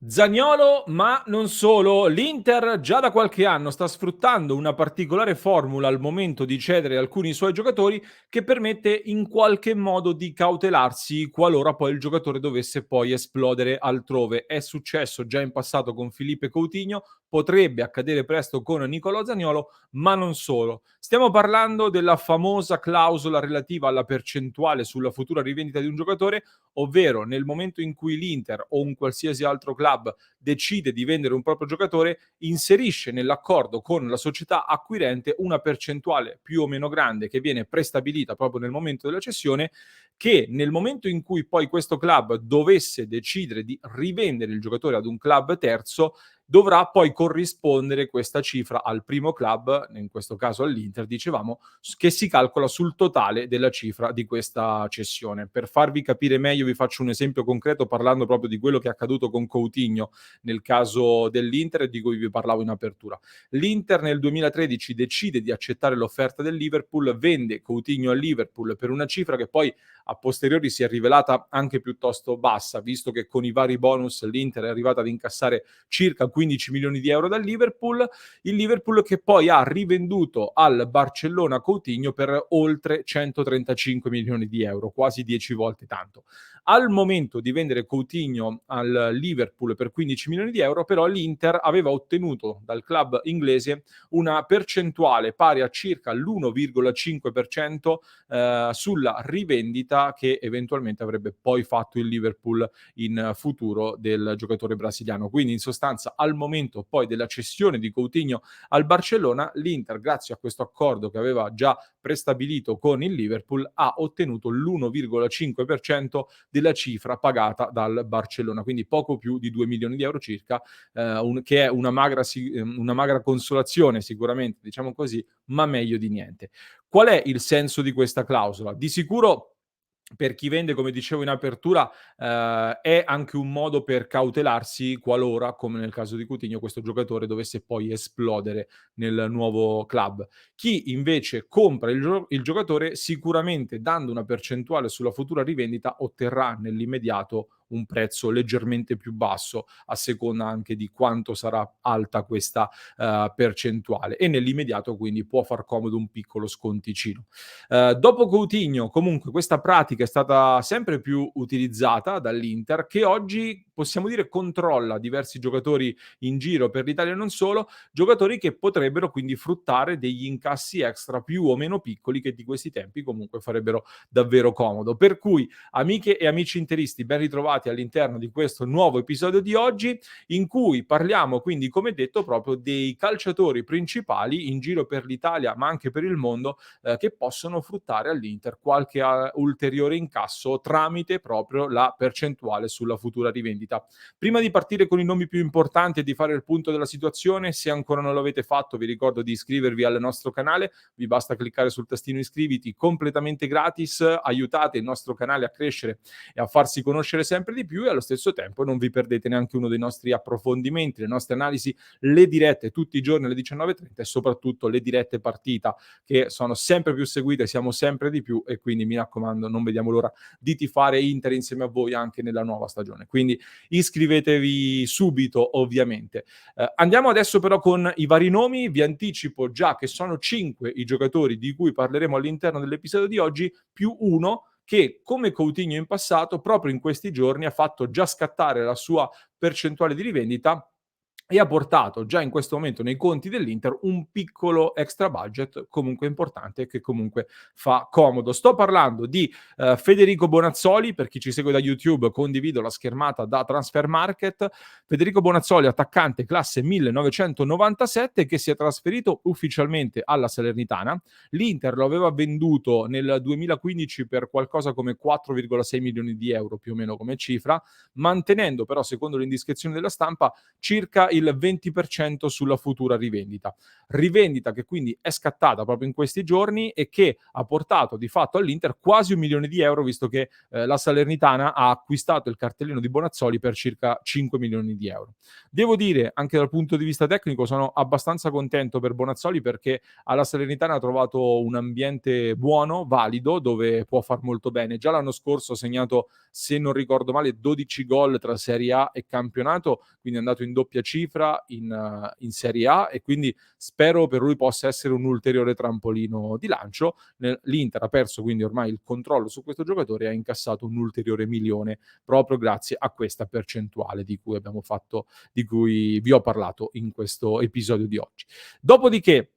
Zaniolo, ma non solo. L'Inter già da qualche anno sta sfruttando una particolare formula al momento di cedere alcuni suoi giocatori che permette in qualche modo di cautelarsi qualora poi il giocatore dovesse poi esplodere altrove. È successo già in passato con Filippe Coutinho, potrebbe accadere presto con Nicolò Zaniolo, ma non solo. Stiamo parlando della famosa clausola relativa alla percentuale sulla futura rivendita di un giocatore, ovvero nel momento in cui l'Inter o un qualsiasi altro club decide di vendere un proprio giocatore, inserisce nell'accordo con la società acquirente una percentuale più o meno grande che viene prestabilita proprio nel momento della cessione, che nel momento in cui poi questo club dovesse decidere di rivendere il giocatore ad un club terzo, dovrà poi corrispondere questa cifra al primo club, in questo caso all'Inter, dicevamo, che si calcola sul totale della cifra di questa cessione. Per farvi capire meglio vi faccio un esempio concreto parlando proprio di quello che è accaduto con Coutinho nel caso dell'Inter e di cui vi parlavo in apertura. L'Inter nel 2013 decide di accettare l'offerta del Liverpool, vende Coutinho al Liverpool per una cifra che poi a posteriori si è rivelata anche piuttosto bassa, visto che con i vari bonus l'Inter è arrivata ad incassare circa 15 milioni di euro dal Liverpool, il Liverpool che poi ha rivenduto al Barcellona Coutinho per oltre 135 milioni di euro, quasi 10 volte tanto. Al momento di vendere Coutinho al Liverpool per 15 milioni di euro, però l'Inter aveva ottenuto dal club inglese una percentuale pari a circa l'1,5% sulla rivendita che eventualmente avrebbe poi fatto il Liverpool in futuro del giocatore brasiliano. Quindi in sostanza al momento poi della cessione di Coutinho al Barcellona, l'Inter, grazie a questo accordo che aveva già prestabilito con il Liverpool, ha ottenuto l'1,5% della cifra pagata dal Barcellona, quindi poco più di 2 milioni di euro circa, che è una magra consolazione sicuramente, diciamo così, ma meglio di niente. Qual è il senso di questa clausola? Di sicuro per chi vende, come dicevo in apertura, è anche un modo per cautelarsi qualora, come nel caso di Coutinho, questo giocatore dovesse poi esplodere nel nuovo club. Chi invece compra il giocatore, sicuramente dando una percentuale sulla futura rivendita, otterrà nell'immediato un prezzo leggermente più basso, a seconda anche di quanto sarà alta questa percentuale, e nell'immediato quindi può far comodo un piccolo sconticino. Dopo Coutinho, comunque, questa pratica è stata sempre più utilizzata dall'Inter, che oggi possiamo dire controlla diversi giocatori in giro per l'Italia e non solo, giocatori che potrebbero quindi fruttare degli incassi extra più o meno piccoli che di questi tempi comunque farebbero davvero comodo. Per cui, amiche e amici interisti, ben ritrovati all'interno di questo nuovo episodio di oggi, in cui parliamo quindi, come detto, proprio dei calciatori principali in giro per l'Italia, ma anche per il mondo, che possono fruttare all'Inter qualche ulteriore incasso tramite proprio la percentuale sulla futura rivendita. Prima di partire con i nomi più importanti e di fare il punto della situazione, se ancora non l'avete fatto, vi ricordo di iscrivervi al nostro canale. Vi basta cliccare sul tastino iscriviti completamente gratis, aiutate il nostro canale a crescere e a farsi conoscere sempre di più, e allo stesso tempo non vi perdete neanche uno dei nostri approfondimenti, le nostre analisi, le dirette tutti i giorni alle 19:30 e soprattutto le dirette partita, che sono sempre più seguite, siamo sempre di più, e quindi mi raccomando non vediamo l'ora di tifare Inter insieme a voi anche nella nuova stagione. Quindi iscrivetevi subito, ovviamente. Andiamo adesso però con i vari nomi. Vi anticipo già che sono 5 i giocatori di cui parleremo all'interno dell'episodio di oggi, più uno che, come Coutinho in passato, proprio in questi giorni ha fatto già scattare la sua percentuale di rivendita e ha portato già in questo momento nei conti dell'Inter un piccolo extra budget comunque importante, che comunque fa comodo. Sto parlando di Federico Bonazzoli. Per chi ci segue da YouTube, condivido la schermata da Transfer Market. Federico Bonazzoli, attaccante classe 1997, che si è trasferito ufficialmente alla Salernitana. L'Inter lo aveva venduto nel 2015 per qualcosa come 4,6 milioni di euro più o meno come cifra, mantenendo però, secondo le indiscrezioni della stampa, circa il 20% sulla futura rivendita. Rivendita che quindi è scattata proprio in questi giorni e che ha portato di fatto all'Inter quasi 1 milione di euro, visto che la Salernitana ha acquistato il cartellino di Bonazzoli per circa 5 milioni di euro. Devo dire, anche dal punto di vista tecnico, sono abbastanza contento per Bonazzoli, perché alla Salernitana ha trovato un ambiente buono, valido, dove può far molto bene. Già l'anno scorso ha segnato, se non ricordo male, 12 gol tra Serie A e campionato, quindi è andato in doppia cifra in Serie A, e quindi spero per lui possa essere un ulteriore trampolino di lancio. L'Inter ha perso quindi ormai il controllo su questo giocatore e ha incassato un ulteriore milione proprio grazie a questa percentuale di cui vi ho parlato in questo episodio di oggi. Dopodiché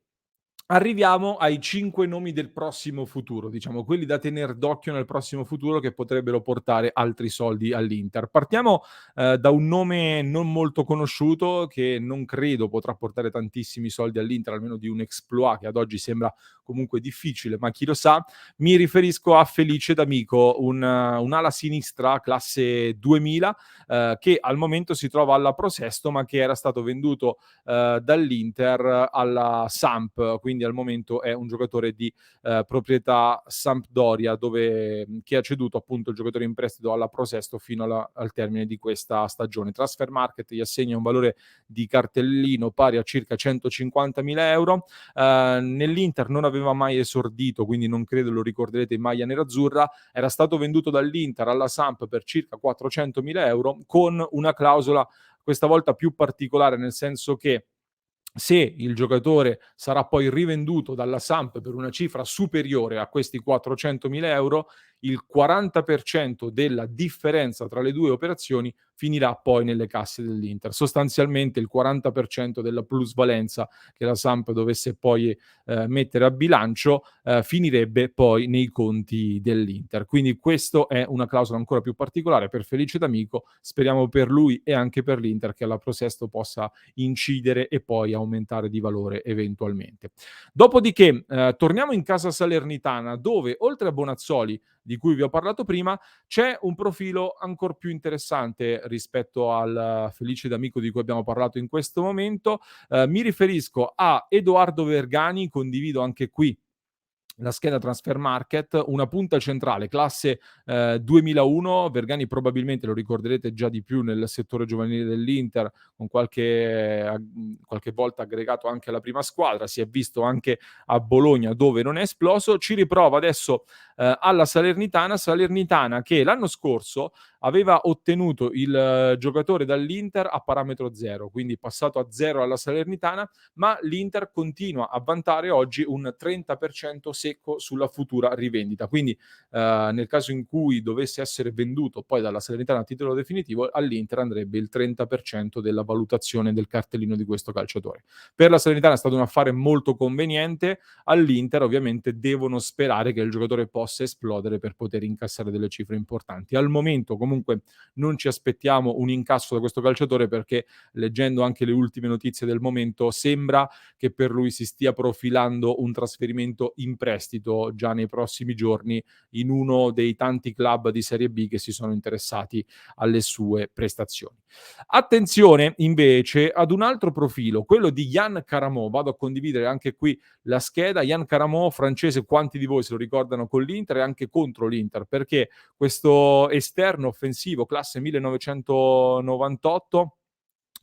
arriviamo ai 5 nomi del prossimo futuro, diciamo quelli da tener d'occhio nel prossimo futuro, che potrebbero portare altri soldi all'Inter. Partiamo da un nome non molto conosciuto, che non credo potrà portare tantissimi soldi all'Inter, almeno di un exploit che ad oggi sembra comunque difficile, ma chi lo sa. Mi riferisco a Felice D'Amico, un'ala sinistra classe 2000, che al momento si trova alla Pro Sesto, ma che era stato venduto dall'Inter alla Samp, quindi al momento è un giocatore di proprietà Sampdoria, che ha ceduto appunto il giocatore in prestito alla Pro Sesto fino al termine di questa stagione. Transfermarkt gli assegna un valore di cartellino pari a circa 150.000 euro. Nell'Inter non aveva mai esordito, quindi non credo lo ricorderete in maglia nerazzurra. Era stato venduto dall'Inter alla Samp per circa 400.000 euro, con una clausola questa volta più particolare, nel senso che se il giocatore sarà poi rivenduto dalla Samp per una cifra superiore a questi 400.000 euro, il 40% della differenza tra le due operazioni finirà poi nelle casse dell'Inter. Sostanzialmente il 40% della plusvalenza che la Samp dovesse poi mettere a bilancio finirebbe poi nei conti dell'Inter. Quindi questo è una clausola ancora più particolare per Felice D'Amico. Speriamo per lui e anche per l'Inter che alla Pro Sesto possa incidere e poi aumentare di valore eventualmente. Dopodiché torniamo in casa salernitana, dove oltre a Bonazzoli, di cui vi ho parlato prima, c'è un profilo ancor più interessante rispetto al Felice D'Amico di cui abbiamo parlato in questo momento. Mi riferisco a Edoardo Vergani, condivido anche qui la scheda Transfer Market, una punta centrale, classe 2001. Vergani probabilmente lo ricorderete già di più nel settore giovanile dell'Inter, con qualche volta aggregato anche alla prima squadra, si è visto anche a Bologna dove non è esploso, ci riprova adesso alla Salernitana che l'anno scorso aveva ottenuto il giocatore dall'Inter a parametro zero, quindi passato a zero alla Salernitana, ma l'Inter continua a vantare oggi un 30% secco sulla futura rivendita. Quindi nel caso in cui dovesse essere venduto poi dalla Salernitana a titolo definitivo, all'Inter andrebbe il 30% della valutazione del cartellino di questo calciatore. Per la Salernitana è stato un affare molto conveniente, all'Inter ovviamente devono sperare che il giocatore possa esplodere per poter incassare delle cifre importanti. Al momento comunque non ci aspettiamo un incasso da questo calciatore, perché leggendo anche le ultime notizie del momento sembra che per lui si stia profilando un trasferimento in prestito già nei prossimi giorni in uno dei tanti club di Serie B che si sono interessati alle sue prestazioni. Attenzione invece ad un altro profilo, quello di Yann Caramo. Vado a condividere anche qui la scheda. Yann Caramo, francese, quanti di voi se lo ricordano con l'Inter e anche contro l'Inter, perché questo esterno offensivo classe 1998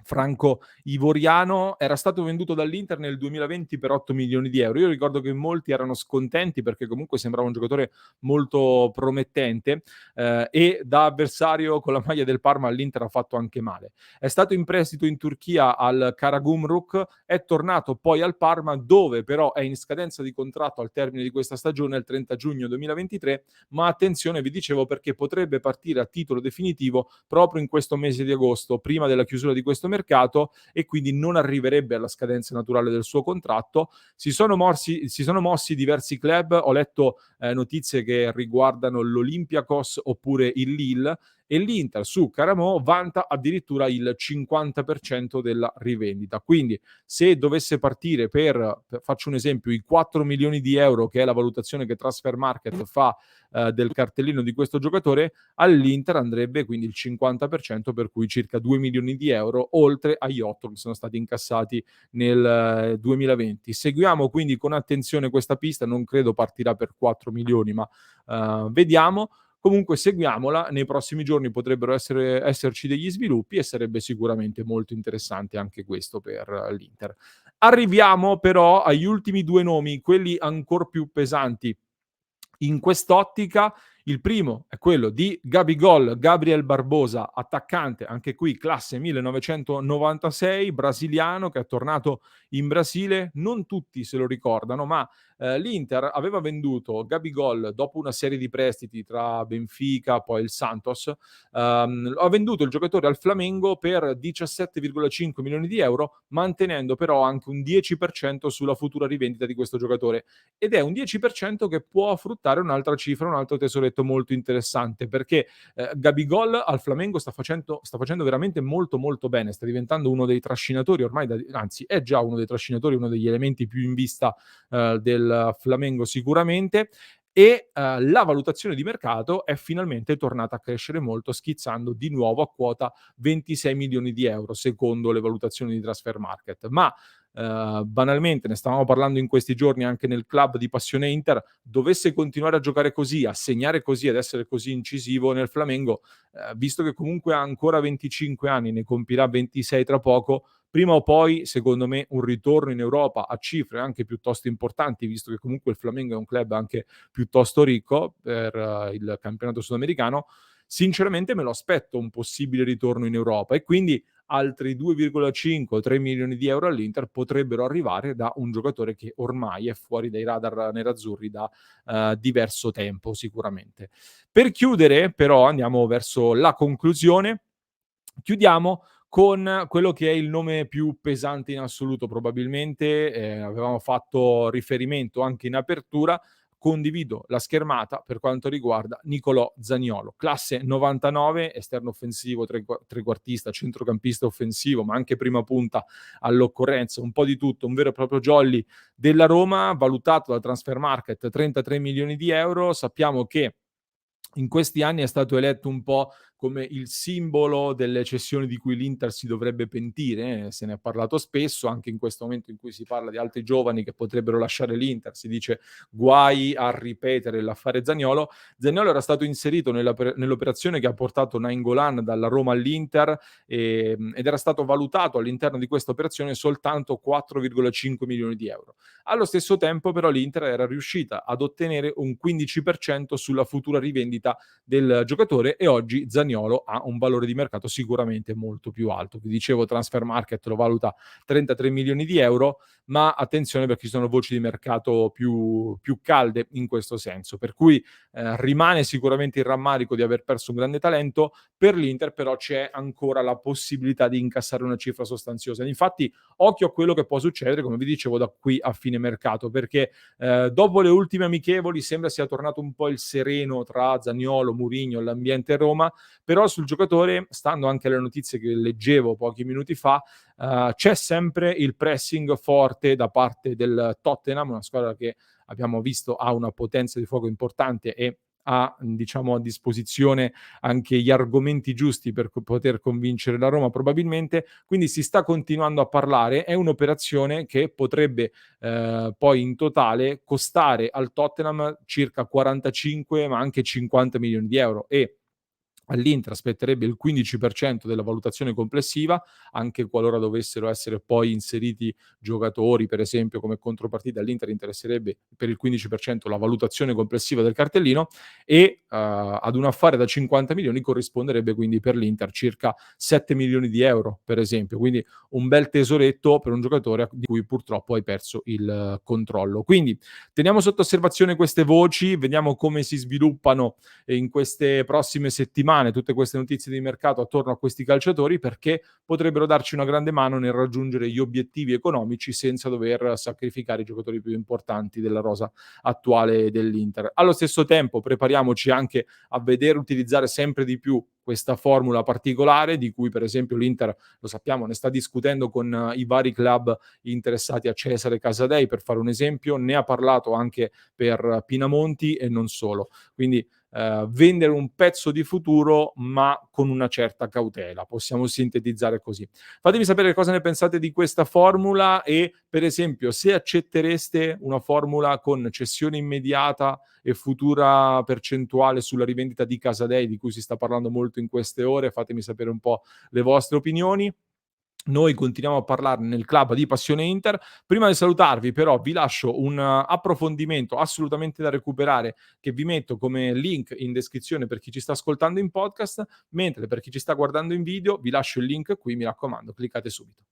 franco-ivoriano era stato venduto dall'Inter nel 2020 per 8 milioni di euro. Io ricordo che molti erano scontenti, perché comunque sembrava un giocatore molto promettente e da avversario con la maglia del Parma all'Inter ha fatto anche male. È stato in prestito in Turchia al Karagümrük, è tornato poi al Parma, dove però è in scadenza di contratto al termine di questa stagione, il 30 giugno 2023, ma attenzione, vi dicevo, perché potrebbe partire a titolo definitivo proprio in questo mese di agosto, prima della chiusura di questo mercato, e quindi non arriverebbe alla scadenza naturale del suo contratto. Si sono mossi diversi club, ho letto notizie che riguardano l'Olympiakos oppure il Lille, e l'Inter su Caramò vanta addirittura il 50% della rivendita. Quindi se dovesse partire faccio un esempio, i 4 milioni di euro che è la valutazione che Transfermarkt fa del cartellino di questo giocatore, all'Inter andrebbe quindi il 50%, per cui circa 2 milioni di euro, oltre agli 8 che sono stati incassati nel 2020. Seguiamo quindi con attenzione questa pista, non credo partirà per 4 milioni, ma vediamo. Comunque seguiamola, nei prossimi giorni potrebbero esserci degli sviluppi e sarebbe sicuramente molto interessante anche questo per l'Inter. Arriviamo però agli ultimi due nomi, quelli ancor più pesanti in quest'ottica. Il primo è quello di Gabigol, Gabriel Barbosa, attaccante, anche qui classe 1996, brasiliano che è tornato in Brasile. Non tutti se lo ricordano, ma l'Inter aveva venduto Gabigol dopo una serie di prestiti tra Benfica, poi il Santos. Ha venduto il giocatore al Flamengo per 17,5 milioni di euro, mantenendo però anche un 10% sulla futura rivendita di questo giocatore. Ed è un 10% che può fruttare un'altra cifra, un altro tesoretto molto interessante, perché Gabigol al Flamengo sta facendo veramente molto molto bene, sta diventando uno dei trascinatori ormai, anzi è già uno dei trascinatori, uno degli elementi più in vista del Flamengo sicuramente, e la valutazione di mercato è finalmente tornata a crescere molto, schizzando di nuovo a quota 26 milioni di euro secondo le valutazioni di Transfermarkt. Ma banalmente, ne stavamo parlando in questi giorni anche nel club di Passione Inter, dovesse continuare a giocare così, a segnare così, ad essere così incisivo nel Flamengo, visto che comunque ha ancora 25 anni, ne compirà 26 tra poco, prima o poi, secondo me, un ritorno in Europa a cifre anche piuttosto importanti, visto che comunque il Flamengo è un club anche piuttosto ricco per il campionato sudamericano, sinceramente me lo aspetto un possibile ritorno in Europa, e quindi altri 2,5-3 milioni di euro all'Inter potrebbero arrivare da un giocatore che ormai è fuori dai radar nerazzurri da diverso tempo sicuramente. Per chiudere però, andiamo verso la conclusione, chiudiamo con quello che è il nome più pesante in assoluto probabilmente. Avevamo fatto riferimento anche in apertura. Condivido la schermata per quanto riguarda Nicolò Zaniolo, classe 99, esterno offensivo, trequartista, centrocampista offensivo, ma anche prima punta all'occorrenza, un po' di tutto, un vero e proprio jolly della Roma, valutato da Transfermarkt 33 milioni di euro. Sappiamo che in questi anni è stato eletto un po' come il simbolo delle cessioni di cui l'Inter si dovrebbe pentire, se ne è parlato spesso, anche in questo momento in cui si parla di altri giovani che potrebbero lasciare l'Inter, si dice guai a ripetere l'affare Zaniolo. Zaniolo era stato inserito nell'operazione che ha portato Nainggolan dalla Roma all'Inter, ed era stato valutato all'interno di questa operazione soltanto 4,5 milioni di euro. Allo stesso tempo però l'Inter era riuscita ad ottenere un 15% sulla futura rivendita del giocatore, e oggi Zaniolo ha un valore di mercato sicuramente molto più alto. Vi dicevo, Transfermarkt lo valuta 33 milioni di euro, ma attenzione perché ci sono voci di mercato più calde in questo senso, per cui rimane sicuramente il rammarico di aver perso un grande talento. Per l'Inter però c'è ancora la possibilità di incassare una cifra sostanziosa. Infatti occhio a quello che può succedere, come vi dicevo, da qui a fine mercato, perché dopo le ultime amichevoli sembra sia tornato un po' il sereno tra Zaniolo, Mourinho, l'ambiente Roma, però sul giocatore, stando anche alle notizie che leggevo pochi minuti fa, c'è sempre il pressing forte da parte del Tottenham, una squadra che abbiamo visto ha una potenza di fuoco importante e ha, diciamo, a disposizione anche gli argomenti giusti per poter convincere la Roma probabilmente. Quindi si sta continuando a parlare, è un'operazione che potrebbe poi in totale costare al Tottenham circa 45 ma anche 50 milioni di euro, e all'Inter aspetterebbe il 15% della valutazione complessiva, anche qualora dovessero essere poi inseriti giocatori, per esempio, come contropartita. All'Inter interesserebbe per il 15% la valutazione complessiva del cartellino, e ad un affare da 50 milioni corrisponderebbe quindi per l'Inter circa 7 milioni di euro, per esempio. Quindi un bel tesoretto per un giocatore di cui purtroppo hai perso il controllo. Quindi teniamo sotto osservazione queste voci, vediamo come si sviluppano in queste prossime settimane settimane tutte queste notizie di mercato attorno a questi calciatori, perché potrebbero darci una grande mano nel raggiungere gli obiettivi economici senza dover sacrificare i giocatori più importanti della rosa attuale dell'Inter. Allo stesso tempo prepariamoci anche a vedere utilizzare sempre di più questa formula particolare di cui per esempio l'Inter, lo sappiamo, ne sta discutendo con i vari club interessati a Cesare Casadei, per fare un esempio, ne ha parlato anche per Pinamonti e non solo. Quindi vendere un pezzo di futuro ma con una certa cautela, possiamo sintetizzare così. Fatemi sapere cosa ne pensate di questa formula e per esempio se accettereste una formula con cessione immediata e futura percentuale sulla rivendita di Casadei, di cui si sta parlando molto in queste ore, fatemi sapere un po' le vostre opinioni. Noi continuiamo a parlarne nel club di Passione Inter. Prima di salutarvi però vi lascio un approfondimento assolutamente da recuperare che vi metto come link in descrizione per chi ci sta ascoltando in podcast, mentre per chi ci sta guardando in video vi lascio il link qui, mi raccomando, cliccate subito.